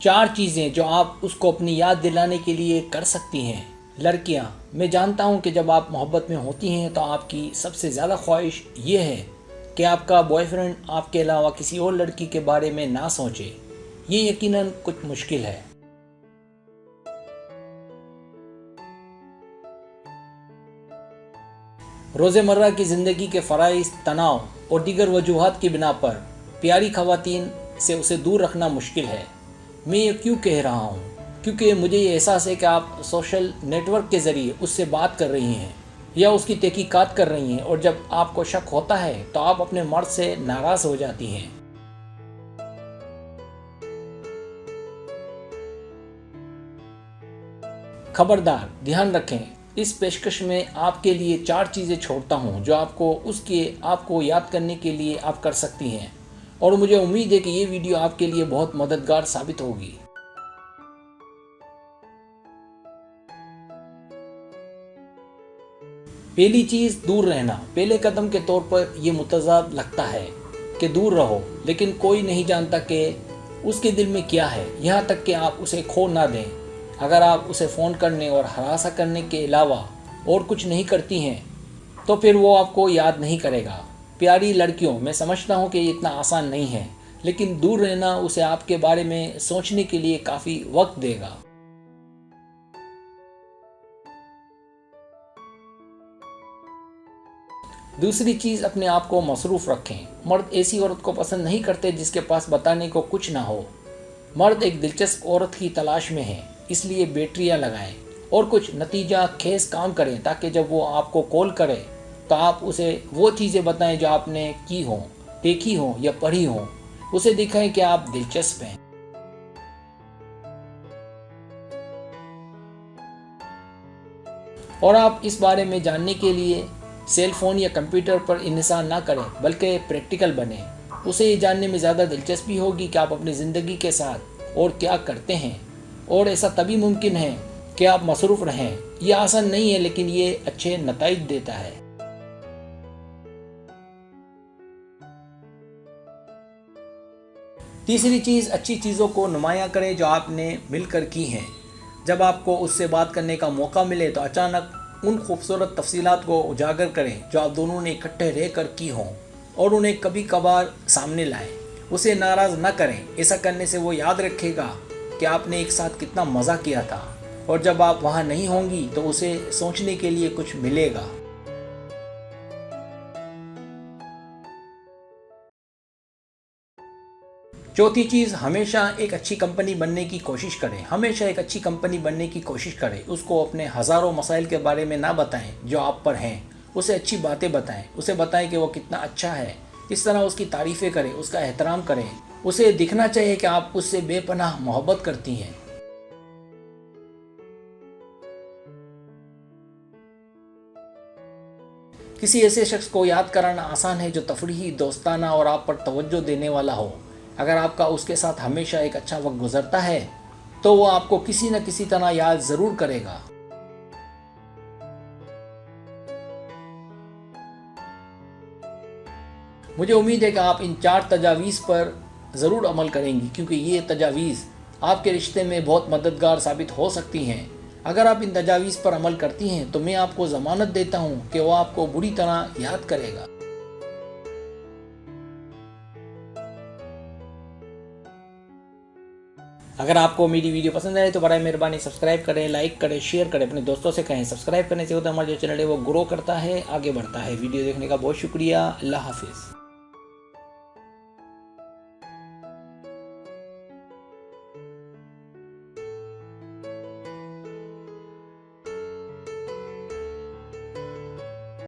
4 چیزیں جو آپ اس کو اپنی یاد دلانے کے لیے کر سکتی ہیں۔ لڑکیاں، میں جانتا ہوں کہ جب آپ محبت میں ہوتی ہیں تو آپ کی سب سے زیادہ خواہش یہ ہے کہ آپ کا بوائے فرینڈ آپ کے علاوہ کسی اور لڑکی کے بارے میں نہ سوچے۔ یہ یقیناً کچھ مشکل ہے۔ روزمرہ کی زندگی کے فرائض، تناؤ اور دیگر وجوہات کی بنا پر پیاری خواتین سے اسے دور رکھنا مشکل ہے۔ میں یہ کیوں کہہ رہا ہوں؟ کیونکہ مجھے یہ احساس ہے کہ آپ سوشل نیٹ ورک کے ذریعے اس سے بات کر رہی ہیں یا اس کی تحقیقات کر رہی ہیں، اور جب آپ کو شک ہوتا ہے تو آپ اپنے مرد سے ناراض ہو جاتی ہیں۔ خبردار، دھیان رکھیں، اس پیشکش میں آپ کے لیے 4 چیزیں چھوڑتا ہوں جو آپ کو یاد کرنے کے لیے آپ کر سکتی ہیں، اور مجھے امید ہے کہ یہ ویڈیو آپ کے لیے بہت مددگار ثابت ہوگی۔ پہلی چیز، دور رہنا۔ پہلے قدم کے طور پر یہ متضاد لگتا ہے کہ دور رہو، لیکن کوئی نہیں جانتا کہ اس کے دل میں کیا ہے، یہاں تک کہ آپ اسے کھو نہ دیں۔ اگر آپ اسے فون کرنے اور ہراساں کرنے کے علاوہ اور کچھ نہیں کرتی ہیں تو پھر وہ آپ کو یاد نہیں کرے گا۔ پیاری لڑکیوں، میں سمجھتا ہوں کہ یہ اتنا آسان نہیں ہے، لیکن دور رہنا اسے آپ کے بارے میں سوچنے کے لیے کافی وقت دے گا۔ دوسری چیز، اپنے آپ کو مصروف رکھیں۔ مرد ایسی عورت کو پسند نہیں کرتے جس کے پاس بتانے کو کچھ نہ ہو۔ مرد ایک دلچسپ عورت کی تلاش میں ہیں، اس لیے بیٹریاں لگائیں اور کچھ نتیجہ خیز کام کریں تاکہ جب وہ آپ کو کال کرے تو آپ اسے وہ چیزیں بتائیں جو آپ نے کی ہوں، دیکھی ہوں یا پڑھی ہوں۔ اسے دکھائیں کہ آپ دلچسپ ہیں۔ اور آپ اس بارے میں جاننے کے لیے سیل فون یا کمپیوٹر پر انحصار نہ کریں، بلکہ پریکٹیکل بنیں۔ اسے یہ جاننے میں زیادہ دلچسپی ہوگی کہ آپ اپنی زندگی کے ساتھ اور کیا کرتے ہیں، اور ایسا تبھی ممکن ہے کہ آپ مصروف رہیں۔ یہ آسان نہیں ہے، لیکن یہ اچھے نتائج دیتا ہے۔ تیسری چیز، اچھی چیزوں کو نمایاں کریں جو آپ نے مل کر کی ہیں۔ جب آپ کو اس سے بات کرنے کا موقع ملے تو اچانک ان خوبصورت تفصیلات کو اجاگر کریں جو آپ دونوں نے اکٹھے رہ کر کی ہوں، اور انہیں کبھی کبھار سامنے لائیں۔ اسے ناراض نہ کریں، ایسا کرنے سے وہ یاد رکھے گا کہ آپ نے ایک ساتھ کتنا مزہ کیا تھا، اور جب آپ وہاں نہیں ہوں گی تو اسے سوچنے کے لیے کچھ ملے گا۔ چوتھی چیز، ہمیشہ ایک اچھی کمپنی بننے کی کوشش کریں۔ ہمیشہ ایک اچھی کمپنی بننے کی کوشش کریں۔ اس کو اپنے ہزاروں مسائل کے بارے میں نہ بتائیں جو آپ پر ہیں، اسے اچھی باتیں بتائیں۔ اسے بتائیں کہ وہ کتنا اچھا ہے، اس طرح اس کی تعریفیں کریں، اس کا احترام کریں۔ اسے دکھنا چاہیے کہ آپ اس سے بے پناہ محبت کرتی ہیں۔ کسی ایسے شخص کو یاد کرانا آسان ہے جو تفریحی، دوستانہ اور آپ پر توجہ دینے والا ہو۔ اگر آپ کا اس کے ساتھ ہمیشہ ایک اچھا وقت گزرتا ہے تو وہ آپ کو کسی نہ کسی طرح یاد ضرور کرے گا۔ مجھے امید ہے کہ آپ ان 4 تجاویز پر ضرور عمل کریں گی، کیونکہ یہ تجاویز آپ کے رشتے میں بہت مددگار ثابت ہو سکتی ہیں۔ اگر آپ ان تجاویز پر عمل کرتی ہیں تو میں آپ کو ضمانت دیتا ہوں کہ وہ آپ کو بری طرح یاد کرے گا۔ اگر آپ کو میری ویڈیو پسند آئے تو برائے مہربانی سبسکرائب کریں، لائک کریں، شیئر کریں، اپنے دوستوں سے کہیں۔ سبسکرائب کرنے سے ہوتا ہے ہمارا جو چینل ہے وہ گرو کرتا ہے، آگے بڑھتا ہے۔ ویڈیو دیکھنے کا بہت شکریہ۔ اللہ حافظ۔